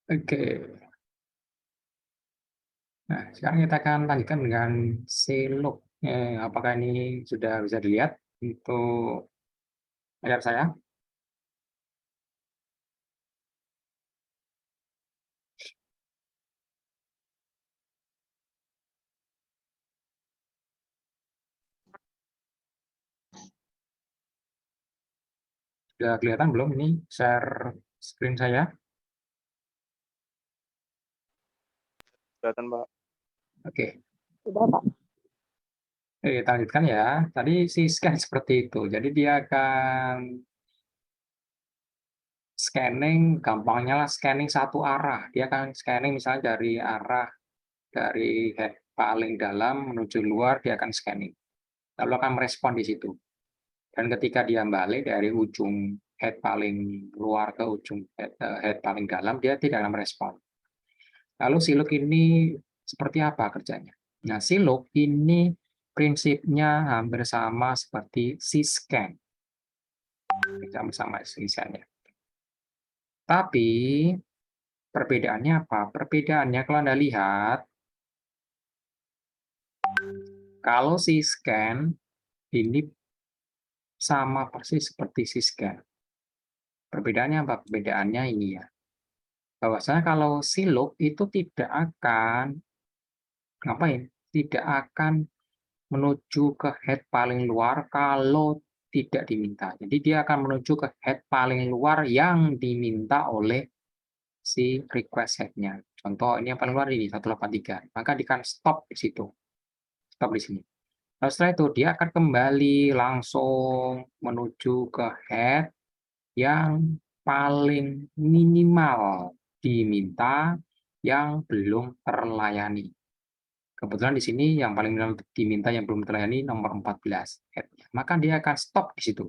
Oke. Nah, sekarang kita akan lanjutkan dengan siluk. Apakah ini sudah bisa dilihat untuk layar saya? Sudah kelihatan belum ini share screen saya? Kelihatan, Pak. Oke. Sudah, Pak. Kita lanjutkan ya. Tadi si scan seperti itu. Jadi dia akan scanning, gampangnya lah scanning satu arah. Dia akan scanning misalnya dari arah dari head paling dalam menuju luar, dia akan scanning. Lalu akan merespon di situ. Dan ketika dia balik dari ujung head paling luar ke ujung head paling dalam, dia tidak akan merespon. Lalu siluk ini seperti apa kerjanya? Nah, siluk ini prinsipnya hampir sama seperti scan, sama-sama scan ya. Tapi perbedaannya apa? Perbedaannya kalau Anda lihat, kalau scan ini sama persis seperti scan. Perbedaannya apa? Perbedaannya ini ya. Bahwasanya kalau siluk itu tidak akan ngapain? Tidak akan menuju ke head paling luar kalau tidak diminta. Jadi dia akan menuju ke head paling luar yang diminta oleh si request head-nya. Contoh ini yang paling luar ini 183. Maka dia akan stop di situ. Stop di sini. Lalu setelah itu dia akan kembali langsung menuju ke head yang paling minimal diminta yang belum terlayani. Kebetulan di sini yang paling diminta yang belum terlayani nomor 14 head-nya. Maka dia akan stop di situ.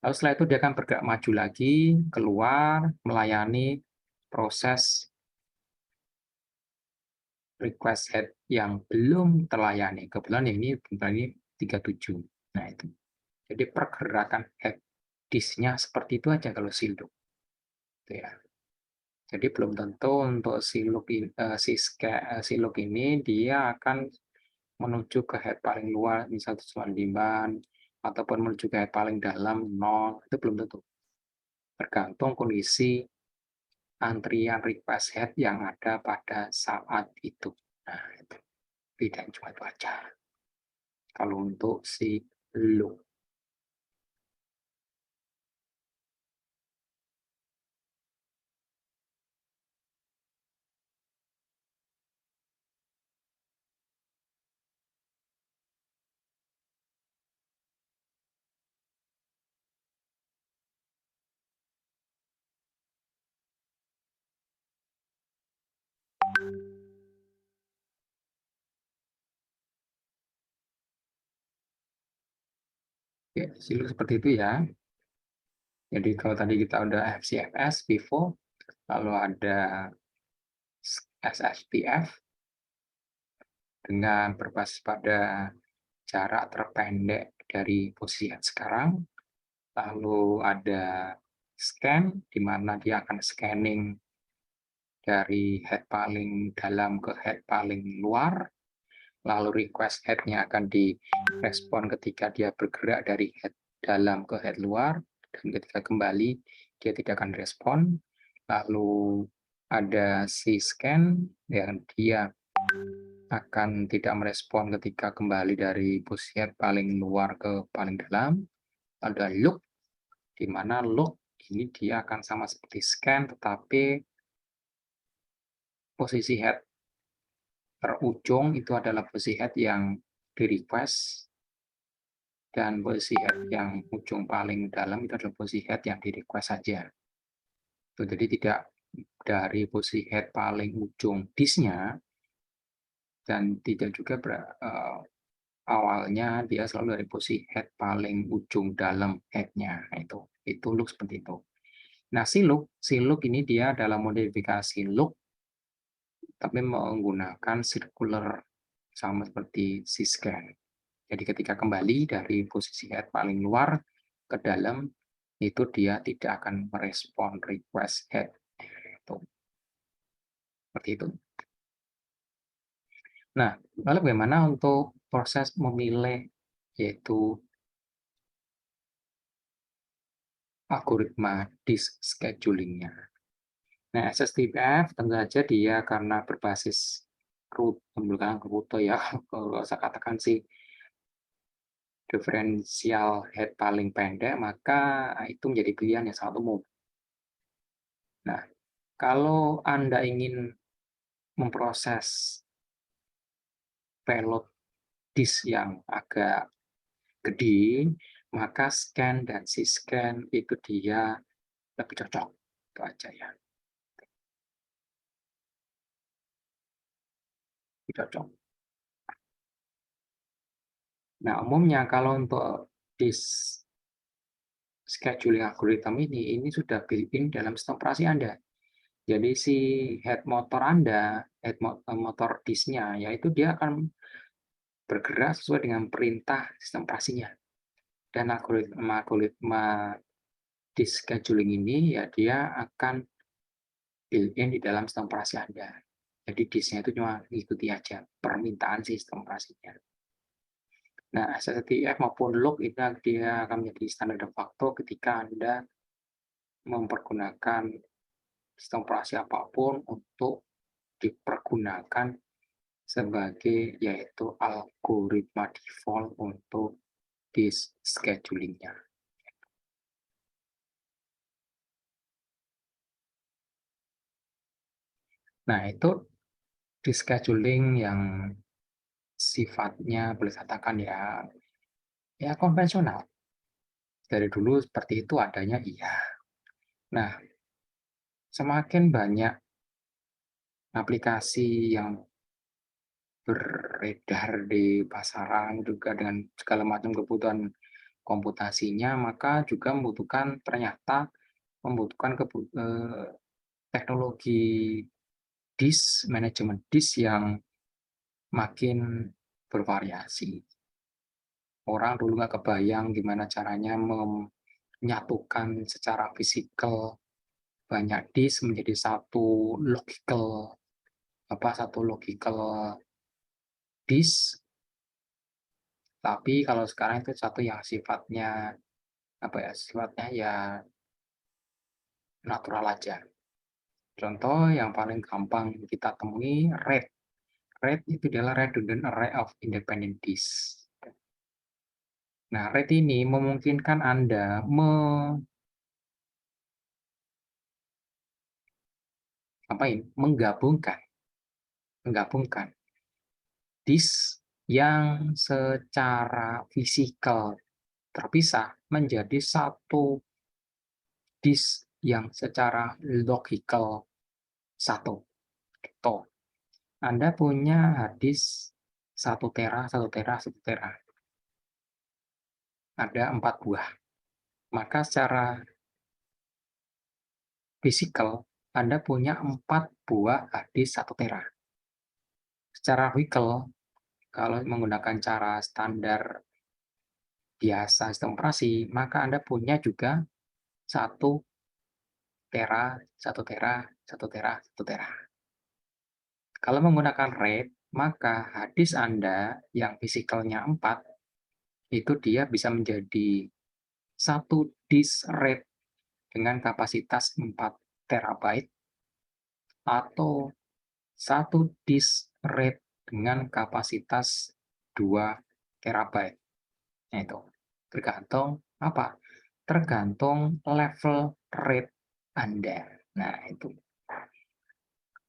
Lalu setelah itu dia akan bergerak maju lagi, keluar, melayani proses request head yang belum terlayani. Kebetulan yang ini ini 37. Nah itu. Jadi pergerakan head disk-nya seperti itu aja kalau siluk. Gitu ya. Jadi belum tentu untuk siluk ini dia akan menuju ke head paling luar, misal 195, ataupun menuju ke head paling dalam 0, itu belum tentu. Tergantung kondisi antrian request head yang ada pada saat itu. Nah, itu bedanya cuma itu aja. Kalau untuk si loop. Ya, siluk seperti itu ya. Jadi kalau tadi kita udah FCFS, FIFO, lalu ada SSPF dengan berbasis pada jarak terpendek dari posisi head sekarang, lalu ada scan, di mana dia akan scanning dari head paling dalam ke head paling luar, lalu request head-nya akan direspon ketika dia bergerak dari head dalam ke head luar, dan ketika kembali dia tidak akan respon. Lalu ada si scan yang dia akan tidak merespon ketika kembali dari posisi head paling luar ke paling dalam. Ada loop, di mana loop ini dia akan sama seperti scan, tetapi posisi head terujung itu adalah posisi head yang di-request, dan posisi head yang ujung paling dalam itu adalah posisi head yang di-request saja. Jadi tidak dari posisi head paling ujung disk-nya, dan tidak juga awalnya dia selalu dari posisi head paling ujung dalam head-nya. Nah, itu loop seperti itu. Nah, siluk ini dia dalam modifikasi loop, tapi menggunakan circular sama seperti scan. Jadi ketika kembali dari posisi head paling luar ke dalam, itu dia tidak akan merespon request head. Itu. seperti itu. Nah, lalu bagaimana untuk proses memilih, yaitu algoritma disk scheduling-nya. Nah, SSTPF tentu saja dia karena berbasis bukan Ruto ya, kalau saya katakan sih diferensial head paling pendek, maka itu menjadi pilihan yang sangat umum. Nah, kalau Anda ingin memproses payload disk yang agak gede, maka scan dan scan itu dia lebih cocok. Itu aja ya, lebih cocok. Nah, umumnya kalau untuk disk scheduling algorithm ini sudah built-in dalam sistem operasi Anda. Jadi si head motor Anda, motor disknya, yaitu dia akan bergerak sesuai dengan perintah sistem operasinya. Dan algoritma disk scheduling ini ya dia akan built-in di dalam sistem operasi Anda. Jadi disknya itu cuma ikuti aja permintaan sistem operasinya. Nah, SSTF maupun log itu dia akan menjadi standar de facto ketika Anda mempergunakan sistem operasi apapun untuk dipergunakan sebagai yaitu algoritma default untuk disk scheduling-nya. Nah, itu disk scheduling yang sifatnya boleh katakan ya konvensional. Dari dulu seperti itu adanya iya. Nah, semakin banyak aplikasi yang beredar di pasaran juga dengan segala macam kebutuhan komputasinya, maka juga membutuhkan teknologi disk, manajemen disk yang makin bervariasi. Orang dulu nggak kebayang gimana caranya menyatukan secara fisikal banyak disk menjadi satu logical disk. Tapi kalau sekarang itu satu yang sifatnya sifatnya ya natural aja. Contoh yang paling gampang kita temui RAID. RAID itu adalah Redundant Array of Independent Disk. Nah, RAID ini memungkinkan Anda menggabungkan disk yang secara fisikal terpisah menjadi satu disk yang secara logical satu. Gitu. Anda punya hard disk 1 tera, 1 tera, 1 tera. Ada 4 buah. Maka secara fisikal, Anda punya 4 buah hard disk 1 tera. Secara logical, kalau menggunakan cara standar biasa sistem operasi, maka Anda punya juga 1 tera, 1 tera, 1 tera, 1 tera. Kalau menggunakan RAID, maka hard disk Anda yang fisikalnya 4, itu dia bisa menjadi satu disk RAID dengan kapasitas 4 terabyte atau satu disk RAID dengan kapasitas 2 terabyte. Nah, itu tergantung apa? Tergantung level RAID Anda. Nah, itu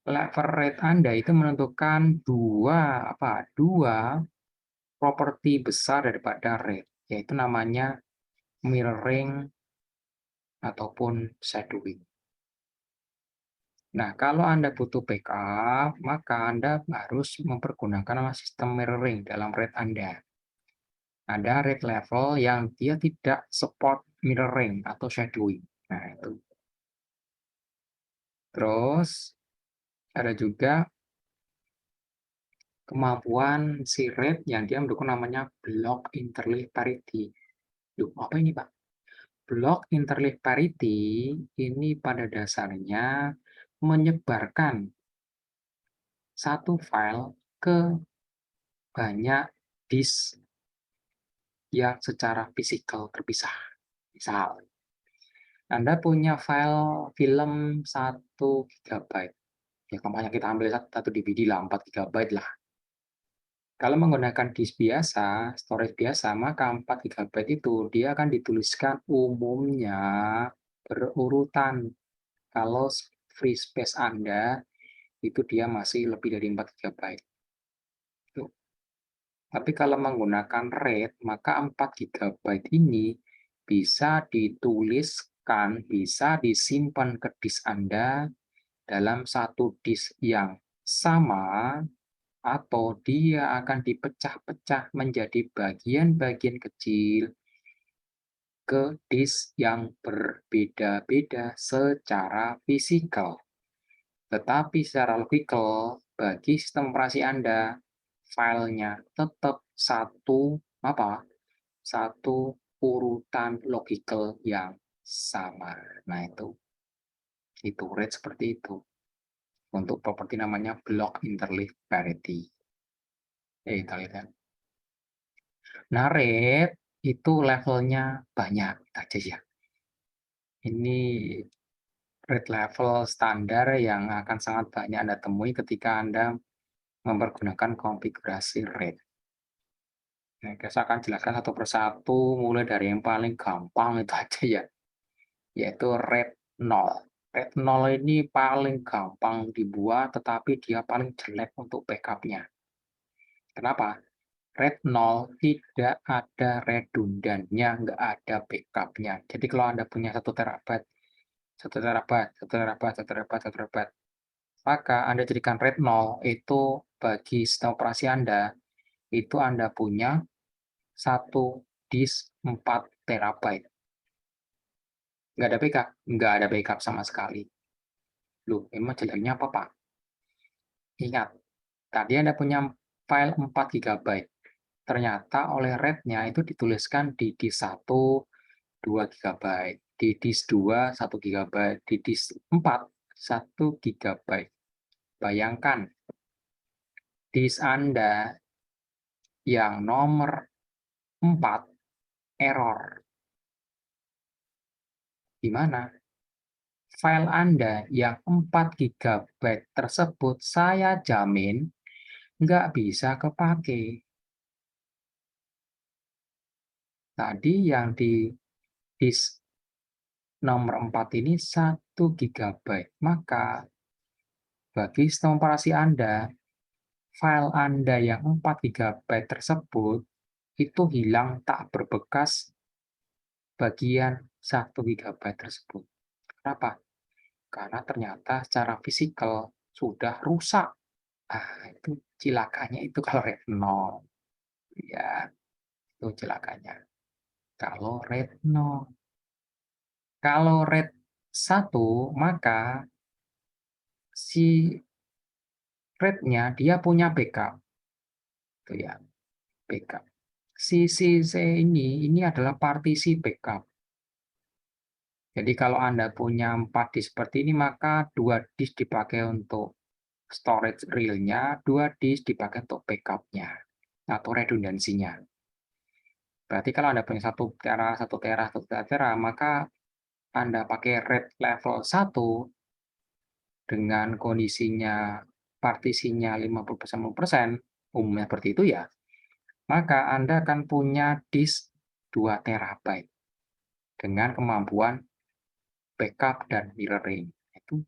level RAID Anda itu menentukan dua properti besar daripada RAID, yaitu namanya mirroring ataupun shadowing. Nah, kalau Anda butuh backup, maka Anda harus mempergunakan sistem mirroring dalam RAID Anda. Ada RAID level yang dia tidak support mirroring atau shadowing. Nah, itu. Terus, ada juga kemampuan si RAID yang dia mendukung namanya block interleave parity. Duh, apa ini, Pak? Block interleave parity ini pada dasarnya menyebarkan satu file ke banyak disk yang secara fisikal terpisah. Misal, Anda punya file film 1 GB. Ya, kampanye kita ambil satu DVD lah, 4 GB lah. Kalau menggunakan disk biasa, storage biasa, maka 4 GB itu dia akan dituliskan umumnya berurutan. Kalau free space Anda, itu dia masih lebih dari 4 GB. Tapi kalau menggunakan RAID, maka 4 GB ini bisa dituliskan, bisa disimpan ke disk Anda dalam satu disk yang sama, atau dia akan dipecah-pecah menjadi bagian-bagian kecil ke disk yang berbeda-beda secara fisikal. Tetapi secara logikal, bagi sistem operasi Anda, filenya tetap satu urutan logikal yang sama. Nah, itu RAID seperti itu. Untuk properti namanya block interleaved parity. Kita lihat ya. Nah, RAID itu levelnya banyak aja ya. Ini RAID level standar yang akan sangat banyak Anda temui ketika Anda mempergunakan konfigurasi RAID. Nah, saya akan jelaskan satu persatu, mulai dari yang paling gampang itu aja ya, yaitu RAID 0. RAID 0 ini paling gampang dibuat, tetapi dia paling jelek untuk backup-nya. Kenapa? RAID 0 tidak ada redundannya, nggak ada backup-nya. Jadi kalau Anda punya 1 TB, 1 TB, 1 TB, 1 TB, 1 TB, maka Anda jadikan RAID 0 itu bagi sistem operasi Anda, itu Anda punya satu disk 4 TB. Nggak ada backup? Nggak ada backup sama sekali. Loh, emang jeleknya apa, Pak? Ingat, tadi Anda punya file 4 GB. Ternyata oleh RAID-nya itu dituliskan di disk 1, 2 GB, di disk 2, 1 GB, di disk 4, 1 GB. Bayangkan, disk Anda yang nomor 4 error. Gimana? File Anda yang 4 GB tersebut saya jamin nggak bisa kepake. Tadi yang di disk nomor 4 ini 1 GB. Maka bagi sistem operasi Anda, file Anda yang 4 GB tersebut itu hilang tak berbekas bagian 1 GB tersebut. Kenapa? Karena ternyata secara fisikal sudah rusak. Itu cilakanya itu kalau RAID 0. Ya, itu cilakanya. Kalau RAID 0. Kalau RAID 1, maka si RAID-nya dia punya backup. Itu ya, backup. C ini adalah partisi backup. Jadi kalau Anda punya 4 disk seperti ini, maka 2 disk dipakai untuk storage real-nya, 2 disk dipakai untuk backup-nya atau redundansinya. Berarti kalau Anda punya 1 tera, 1 tera, 1 tera, maka Anda pakai RAID level 1 dengan kondisinya partisinya 50%, 50%, umumnya seperti itu ya, maka Anda akan punya disk 2 TB dengan kemampuan backup dan mirroring. Itu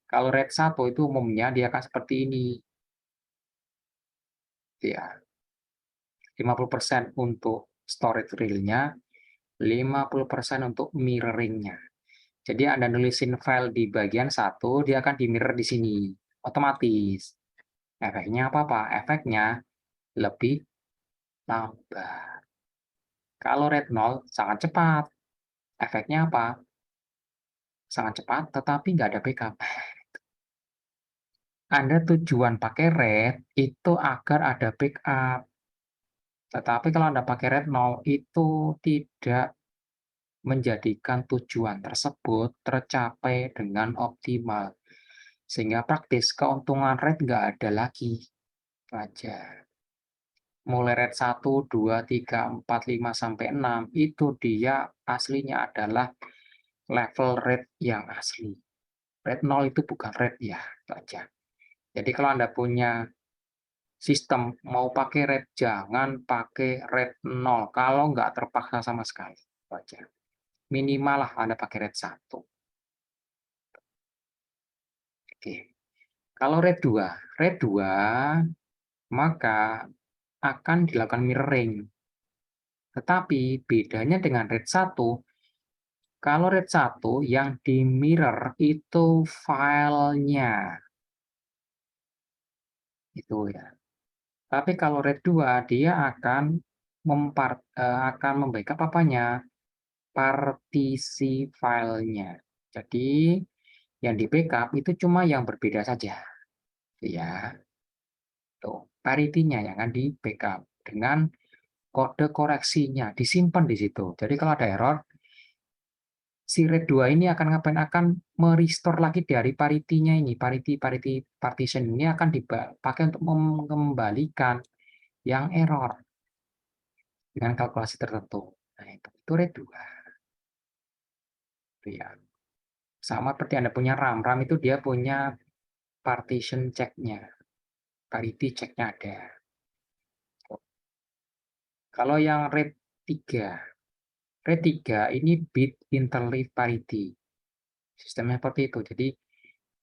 kalau RAID 1 itu umumnya dia akan seperti ini. Ya, 50% untuk storage real-nya, 50% untuk mirroring-nya. Jadi Anda nulisin file di bagian 1, dia akan di-mirror di sini, otomatis. Efeknya apa, Pak? Efeknya lebih lambat. Kalau RAID 0 sangat cepat. Efeknya apa? Sangat cepat, tetapi nggak ada backup. Anda tujuan pakai RAID itu agar ada backup. Tetapi kalau Anda pakai RAID 0, itu tidak menjadikan tujuan tersebut tercapai dengan optimal. Sehingga praktis keuntungan RAID nggak ada lagi. Itu aja. Mulai RAID 1, 2, 3, 4, 5, sampai 6, itu dia aslinya adalah level RAID yang asli. RAID 0 itu bukan RAID ya, itu aja. Jadi kalau Anda punya sistem mau pakai RAID, jangan pakai RAID 0 kalau nggak terpaksa sama sekali. Itu aja. Minimal lah Anda pakai RAID 1. Oke. Kalau RAID 2 maka akan dilakukan mirroring. Tetapi bedanya dengan RAID 1, kalau RAID 1 yang di-mirror itu filenya. Itu ya. Tapi kalau RAID 2 dia akan akan membackup apanya? Partisi filenya. Jadi yang di-backup itu cuma yang berbeda saja. Ya, tuh, parity-nya yang akan di-backup dengan kode koreksinya disimpan di situ. Jadi kalau ada error, si RAID 2 ini akan ngapain? Akan merestore lagi dari parity-nya ini, parity partition ini akan dipakai untuk mengembalikan yang error dengan kalkulasi tertentu. Nah, itu RAID 2. Itu ya. Sama seperti Anda punya RAM. RAM itu dia punya partition check-nya, parity check-nya ada. Kalau yang RAID 3, RAID 3 ini bit interleave parity. Sistemnya seperti itu. Jadi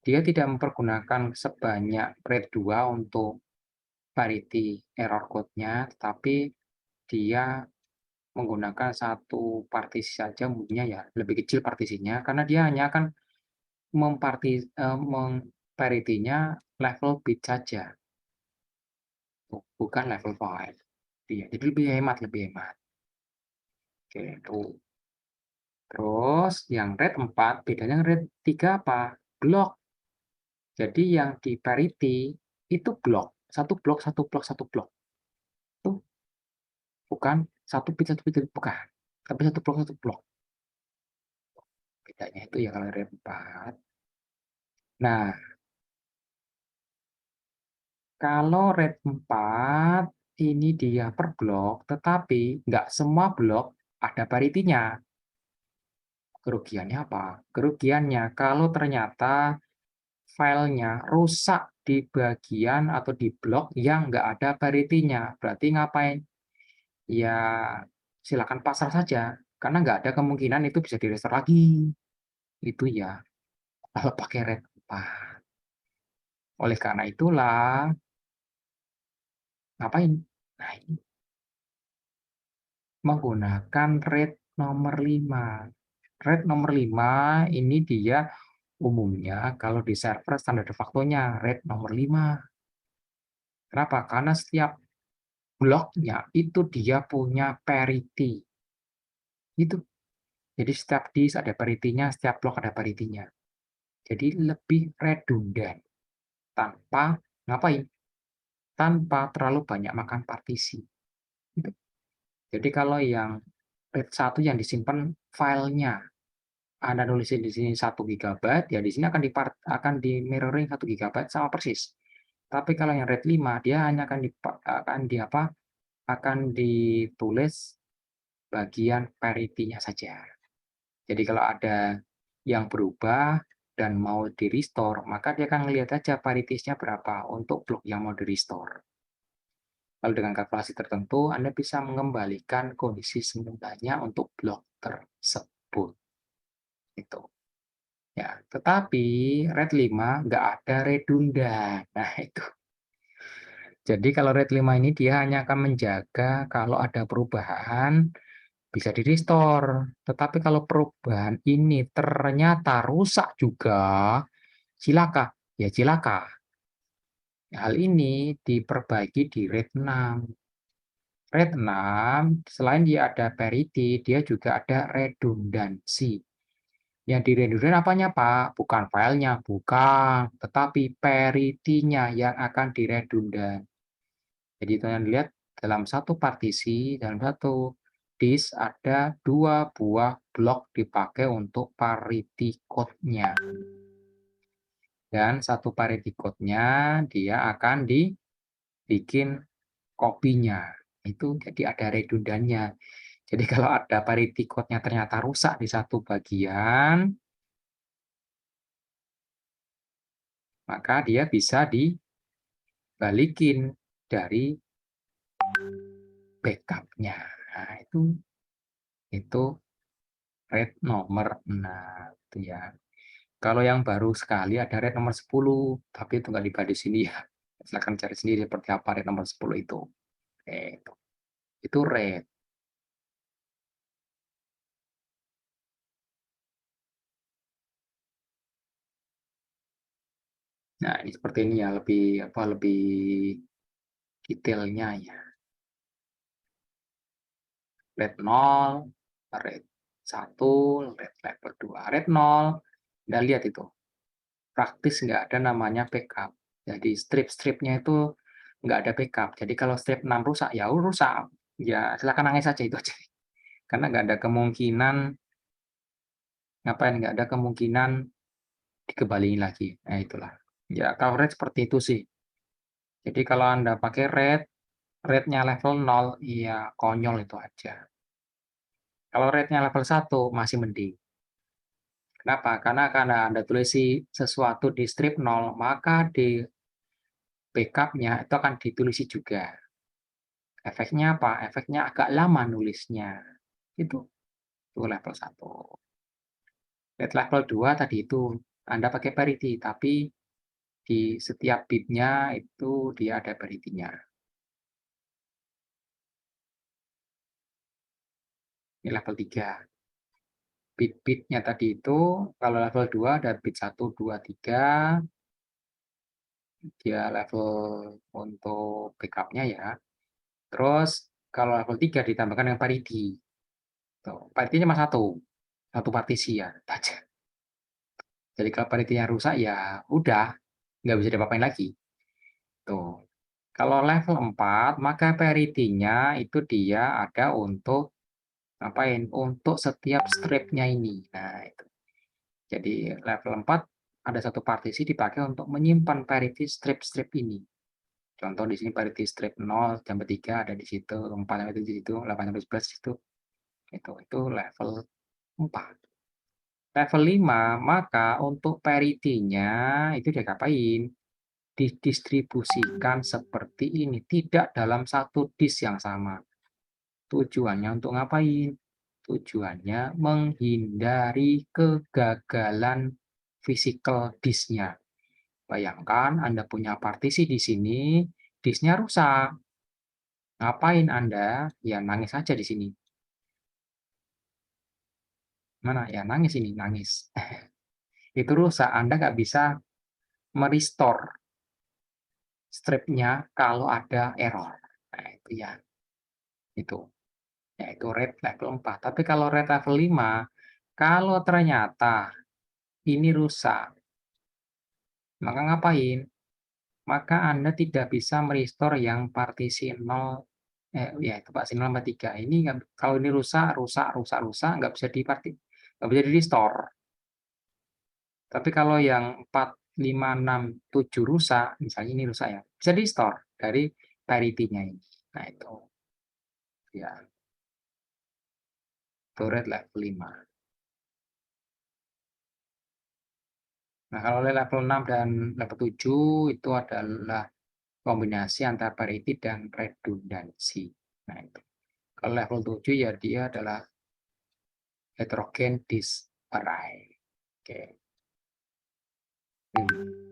dia tidak mempergunakan sebanyak RAID 2 untuk parity error code-nya, tapi dia menggunakan satu partisi saja, umumnya ya lebih kecil partisinya, karena dia hanya akan parity-nya level bit saja, bukan level file. Iya, jadi lebih hemat, lebih hemat. Oke, itu. Terus yang RAID 4 bedanya dengan RAID 3 apa? Blok. Jadi yang di parity itu blok, satu blok, satu blok, satu blok. Itu bukan satu bit, bukan. Tapi satu blok, satu blok. Bedanya itu ya kalau RAID 4. Nah, kalau RAID 4 ini dia per blok, tetapi nggak semua blok ada parity-nya. Kerugiannya apa? Kerugiannya kalau ternyata filenya rusak di bagian atau di blok yang nggak ada parity-nya. Berarti ngapain? Ya silakan pasrah saja, karena nggak ada kemungkinan itu bisa di-restore lagi. Itu ya, kalau pakai RAID 4. Oleh karena itulah, ngapain? Nah, ini menggunakan RAID nomor 5. RAID nomor 5 ini dia umumnya kalau di server standar de facto-nya RAID nomor 5. Kenapa? Karena setiap bloknya itu dia punya parity. Itu. Jadi setiap disk ada parity-nya, setiap blok ada parity-nya. Jadi lebih redundan. Tanpa ngapain? Tanpa terlalu banyak makan partisi. Gitu. Jadi kalau yang RAID 1 yang disimpan filenya, Anda nulisin di sini 1 GB, ya di sini akan di mirroring 1 GB sama persis. Tapi kalau yang RAID 5 dia hanya akan ditulis bagian parity-nya saja. Jadi kalau ada yang berubah dan mau di-restore, maka dia akan melihat aja paritiesnya berapa untuk blok yang mau di-restore. Lalu dengan kalkulasi tertentu, Anda bisa mengembalikan kondisi semulanya untuk blok tersebut. Itu. Ya, tetapi RAID 5 nggak ada redundan. Nah, itu. Jadi kalau RAID 5 ini dia hanya akan menjaga kalau ada perubahan bisa di-restore. Tetapi kalau perubahan ini ternyata rusak juga, cilaka, ya cilaka. Hal ini diperbaiki di RAID 6. RAID 6, selain dia ada parity, dia juga ada redundansi. Yang di-redundant apanya, Pak? Bukan filenya, bukan. Tetapi parity-nya yang akan di-redundant. Jadi teman lihat dalam satu partisi, dalam satu disk ada 2 buah blok dipakai untuk parity code-nya. dan satu parity code-nya dia akan dibikin kopinya. Itu jadi ada redundannya. Jadi kalau ada parity code-nya ternyata rusak di satu bagian, maka dia bisa dibalikin dari backup-nya. Nah, itu RAID nomor 6 itu ya. Kalau yang baru sekali ada RAID nomor 10, tapi itu nggak dibahas di sini ya. Silakan cari sendiri seperti apa RAID nomor 10 itu. Oke, itu RAID. Nah, ini seperti ini ya, lebih detailnya ya. RAID 0, RAID 1, RAID level 2. RAID 0, Anda lihat itu, praktis nggak ada namanya backup. Jadi strip-stripnya itu nggak ada backup. Jadi kalau strip 6 rusak, ya rusak. Ya silakan nangis saja itu aja. Karena nggak ada kemungkinan, ngapain, nggak ada kemungkinan dikembaliin lagi. Nah itulah. Ya kalau RAID seperti itu sih. Jadi kalau Anda pakai RAID-nya level 0, ya konyol itu aja. Kalau RAID-nya level 1 masih mending. Kenapa? Karena Anda tulisi sesuatu di strip 0, maka di backup-nya itu akan ditulisi juga. Efeknya apa? Efeknya agak lama nulisnya. Itu, itu level 1. RAID level 2 tadi itu Anda pakai parity, tapi di setiap bitnya itu dia ada parity-nya. Ini level 3. Bit-bitnya tadi itu kalau level 2 ada bit 1, 2, 3, dia level untuk backup-nya ya. Terus kalau level 3 ditambahkan dengan parity. Tuh, parity-nya cuma satu partisi ya, aja. Jadi kalau parity-nya rusak ya udah, nggak bisa diapa-apain lagi. Tuh. Kalau level 4 maka parity-nya itu dia ada untuk ngapain? Untuk setiap strip-nya ini. Nah, itu. Jadi level 4 ada satu partisi dipakai untuk menyimpan parity strip-strip ini. Contoh di sini parity strip 0 sampai 3 ada di situ, 4 sampai 7 di situ, 8 sampai 11 di situ. Itu level 4. Level 5 maka untuk parity-nya itu diapain? Didistribusikan seperti ini, tidak dalam satu disk yang sama. Tujuannya untuk ngapain? Tujuannya menghindari kegagalan physical disk-nya. Bayangkan Anda punya partisi di sini, disk-nya rusak. Ngapain Anda? Ya nangis saja di sini. Mana? Ya nangis ini, nangis. Itu rusak, Anda nggak bisa merestore strip-nya kalau ada error. Nah, itu ya, itu. Yaitu RAID level 4. Tapi kalau RAID level 5, kalau ternyata ini rusak, maka ngapain? Maka Anda tidak bisa merestore yang partisi 0, ya itu partisi 0 sama 3. Ini kalau ini rusak, nggak bisa nggak bisa di-restore. Tapi kalau yang 4, 5, 6, 7 rusak, misalnya ini rusak ya, bisa di-store dari parity-nya ini. Nah itu, ya, itu RAID level 5. Nah kalau level 6 dan level 7 itu adalah kombinasi antara parity dan redundancy. Nah itu. Kalau level 7 ya dia adalah heterogen disk array. Oke. Hmm.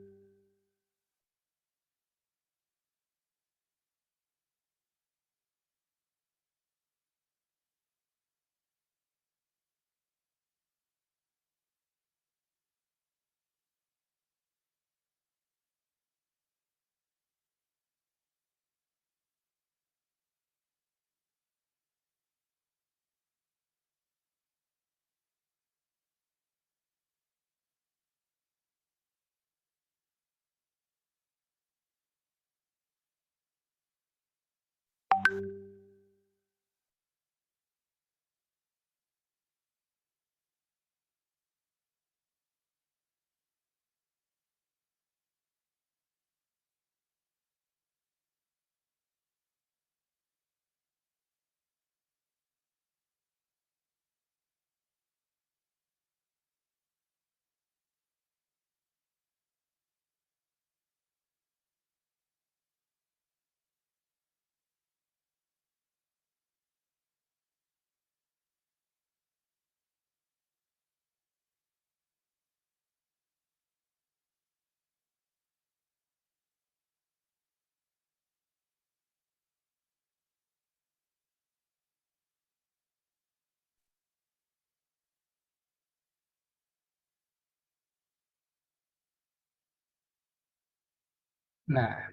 Nah,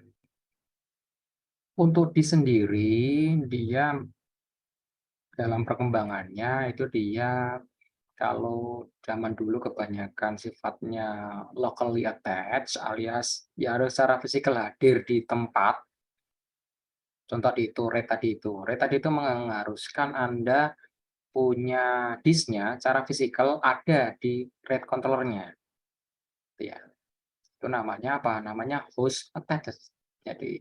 untuk disk sendiri, dia dalam perkembangannya itu dia kalau zaman dulu kebanyakan sifatnya locally attached alias ya harus secara fisikal hadir di tempat. Contoh itu RAID tadi itu. RAID tadi itu mengharuskan Anda punya disknya secara fisikal ada di RAID controller-nya. Ya, itu namanya apa? Namanya host attached. Jadi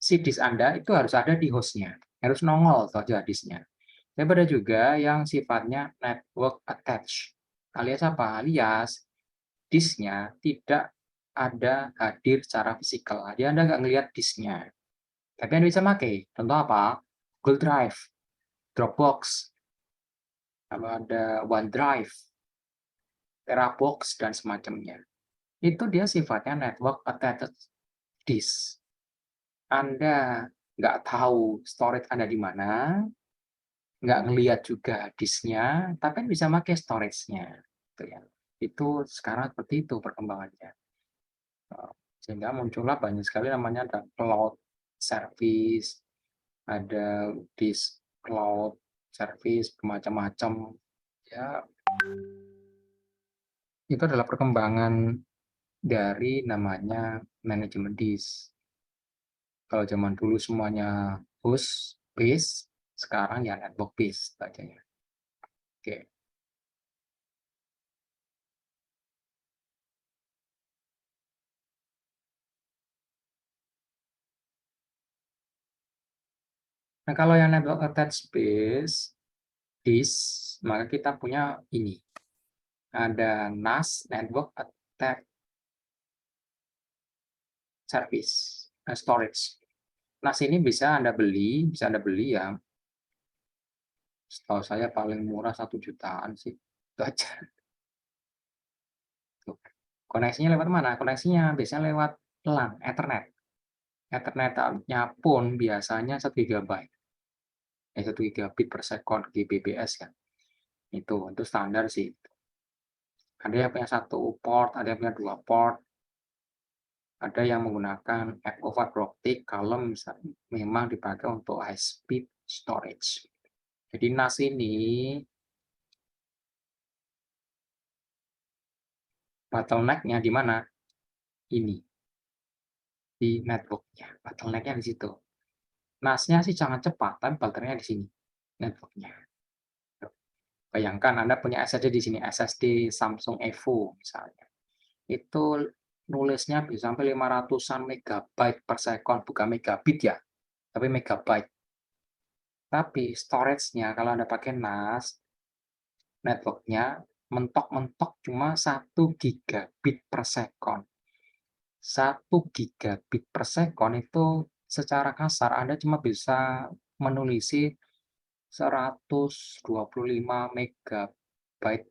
si disk Anda itu harus ada di host-nya, harus nongol tuh aja disknya. Dan ada juga yang sifatnya network attached, alias apa? Alias disknya tidak ada hadir secara fisikal. Jadi Anda nggak ngelihat disknya, tapi Anda bisa pakai. Contoh apa? Google Drive, Dropbox, lalu ada OneDrive, Terabox, dan semacamnya. Itu dia sifatnya network attached disk. Anda nggak tahu storage Anda di mana, nggak ngelihat juga disknya, tapi bisa pakai storage-nya, gitu ya. Itu sekarang seperti itu perkembangannya. Sehingga muncullah banyak sekali namanya ada cloud service, ada disk cloud service, bermacam-macam. Ya, itu adalah perkembangan dari namanya manajemen disk. Kalau zaman dulu semuanya host base, sekarang ya network base saja ya. Oke. Nah, kalau yang network attached base disk, maka kita punya ini. Ada NAS, Network Attached Service, Storage. NAS ini bisa Anda beli ya. Setahu saya paling murah 1 jutaan sih. Itu aja. Tuh. Koneksinya lewat mana? Koneksinya biasanya lewat LAN, Ethernet. Ethernet-nya pun biasanya 1 GB. 1 gigabit per second, Gbps kan. Itu standar sih. Ada yang punya 1 port, ada yang punya 2 port. Ada yang menggunakan fiber optic kalau misalnya memang dipakai untuk high speed storage. Jadi NAS ini bottleneck-nya di mana? Ini, di network-nya, bottleneck-nya di situ. NAS-nya sih sangat cepat, tapi bottleneck-nya di sini, network-nya. Bayangkan Anda punya SSD di sini, SSD Samsung Evo misalnya. Itu nulisnya bisa sampai 500-an megabyte per second, bukan megabit ya, tapi megabyte. Tapi storage-nya kalau Anda pakai NAS, network-nya mentok-mentok cuma 1 gigabit per second. 1 gigabit per second itu secara kasar Anda cuma bisa menulisi 125 megabyte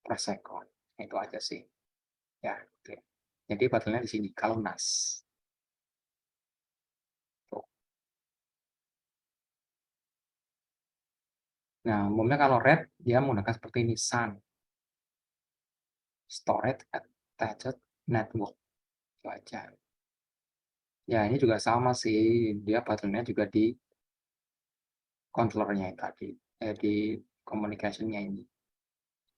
per second. Itu aja sih. Ya, oke. Jadi baterainya di sini kalau NAS. Tuh. Nah, umumnya kalau RAID dia menggunakan seperti ini, SAN, Storage Attached Network. Itu aja. Ya, ini juga sama sih. Dia baterainya juga di controller-nya tadi, di communication-nya ini.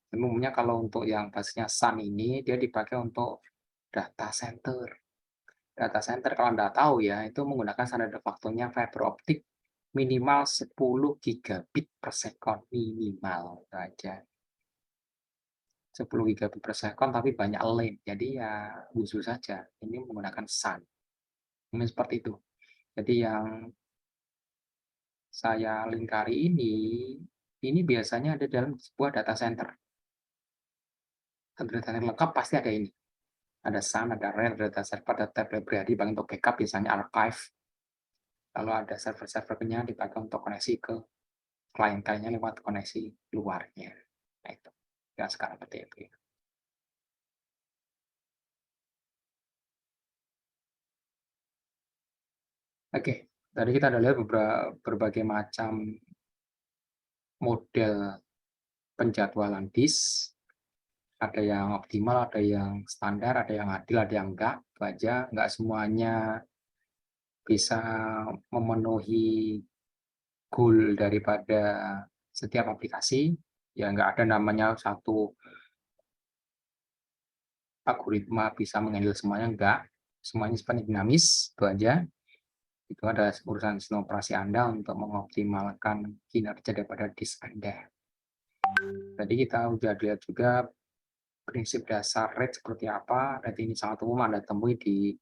Dan umumnya kalau untuk yang basisnya SAN ini, dia dipakai untuk data center. Data center kalau Anda tahu ya, itu menggunakan standar de facto-nya fiber optik minimal 10 gigabit per second, minimal itu aja. 10 gigabit per second tapi banyak lane, jadi ya khusus saja. Ini menggunakan SAN. Ini seperti itu. Jadi yang saya lingkari ini biasanya ada dalam sebuah data center. Data center lengkap pasti ada ini. Ada SAN, ada RAID, ada data server, ada tab library, untuk backup biasanya archive. Lalu ada server-servernya dipakai untuk koneksi ke klien-kliennya lewat koneksi luarnya. Nah itu, ya sekarang seperti itu. Oke, tadi kita ada lihat berbagai macam model penjadwalan disk. Ada yang optimal, ada yang standar, ada yang adil, ada yang enggak. Itu aja, enggak semuanya bisa memenuhi goal daripada setiap aplikasi. Ya enggak ada namanya satu algoritma bisa menghandle semuanya, enggak. Semuanya sifatnya dinamis, itu aja. Itu adalah urusan sistem operasi Anda untuk mengoptimalkan kinerja daripada disk Anda. Tadi kita udah lihat juga prinsip dasar RAID seperti apa. RAID ini sangat umum Anda temui di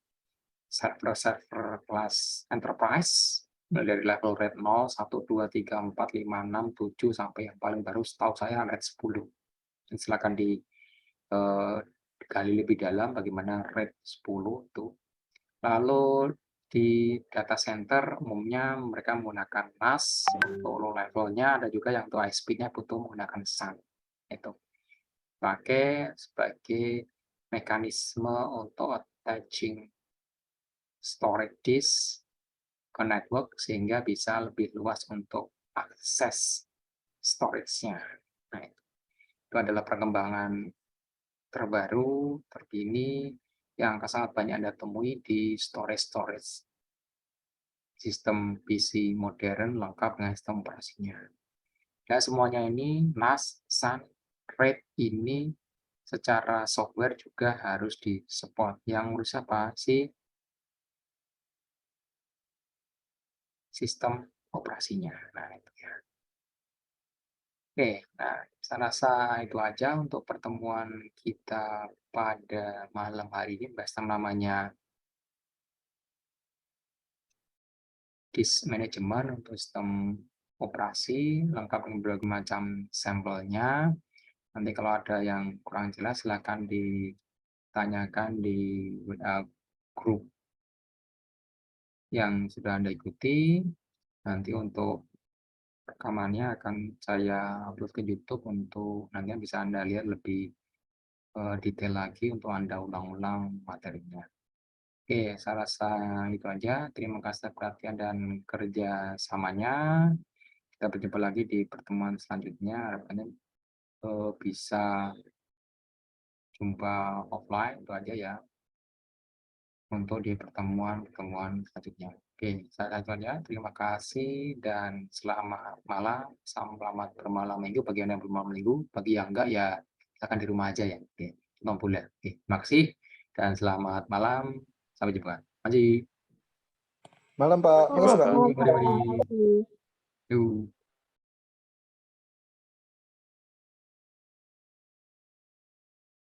server-server kelas enterprise, mulai dari level RAID 0, 1, 2, 3, 4, 5, 6, 7, sampai yang paling baru setahu saya RAID 10. Dan silakan digali lebih dalam bagaimana RAID 10 itu. Lalu di data center umumnya mereka menggunakan NAS untuk low levelnya, ada juga yang untuk high speed-nya butuh menggunakan SAN. Itu pakai sebagai mekanisme untuk attaching storage disk ke network sehingga bisa lebih luas untuk akses storage-nya. Nah, itu adalah perkembangan terbaru, terkini, yang sangat banyak Anda temui di storage sistem PC modern lengkap dengan sistem operasinya. Dan semuanya ini NAS, SAN, RAID ini secara software juga harus di-support. Yang ngurus apa sih? Sistem operasinya. Nah, itu ya. Oke, nah saya rasa itu aja untuk pertemuan kita pada malam hari ini, bahas namanya disk management untuk sistem operasi, lengkap dengan berbagai macam sampelnya. Nanti kalau ada yang kurang jelas, silakan ditanyakan di WA grup yang sudah Anda ikuti. Nanti untuk rekamannya akan saya upload ke YouTube untuk nanti bisa Anda lihat lebih detail lagi untuk Anda ulang-ulang materinya. Oke, saya rasa itu aja. Terima kasih atas perhatian dan kerjasamanya. Kita berjumpa lagi di pertemuan selanjutnya. Harapannya bisa jumpa offline, itu aja ya untuk di pertemuan-pertemuan selanjutnya. Oke, saya itu aja. Terima kasih dan selamat malam. Selamat bermalam minggu bagi Anda yang bermalam minggu. Bagi yang enggak ya silakan di rumah aja ya. Oke, itu boleh. Oke, terima kasih dan selamat malam. Sampai jumpa. Mari. Malam Pak, makasih Pak. Mari, mari, mari. Terima kasih. Yuk.